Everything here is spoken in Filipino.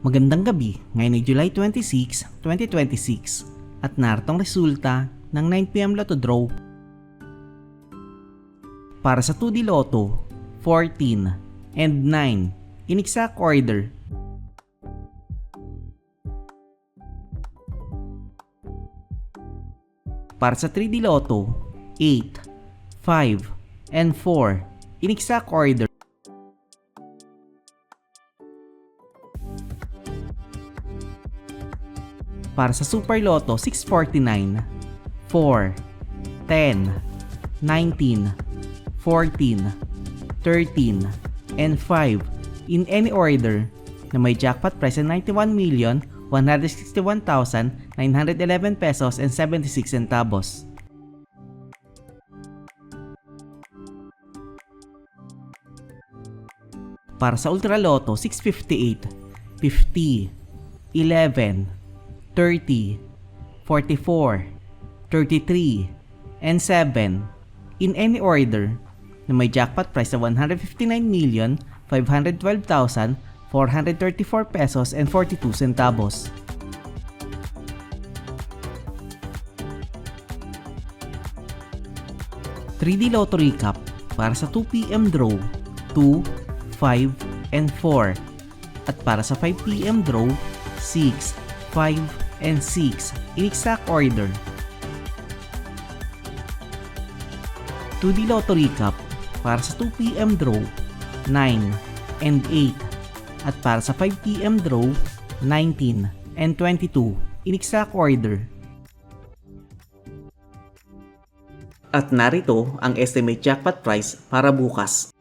Magandang gabi, ngayon ay July 26, 2026 at naritong resulta ng 9pm Lotto Draw. Para sa 2D Lotto, 14 and 9 in exact order. Para sa 3D Lotto, 8, 5 and 4 in exact order. Para sa Super Lotto 649, 4, 10, 19, 14, 13, and 5 in any order na may jackpot price na 91,161,911 pesos and 76 centavos. Para sa Ultra Lotto 658, 50, 11, 30, 44, 33, and 7 in any order na may jackpot price na 159,512,434 pesos and 42 centavos. (3D Lotto Recap) para sa 2pm draw 2, 5, and 4 at para sa 5pm draw 6, 5, and 6 in exact order. 2D Lotto Recap para sa 2pm draw 9 and 8 at para sa 5pm draw 19 and 22 in exact order. At narito ang estimate jackpot price para bukas.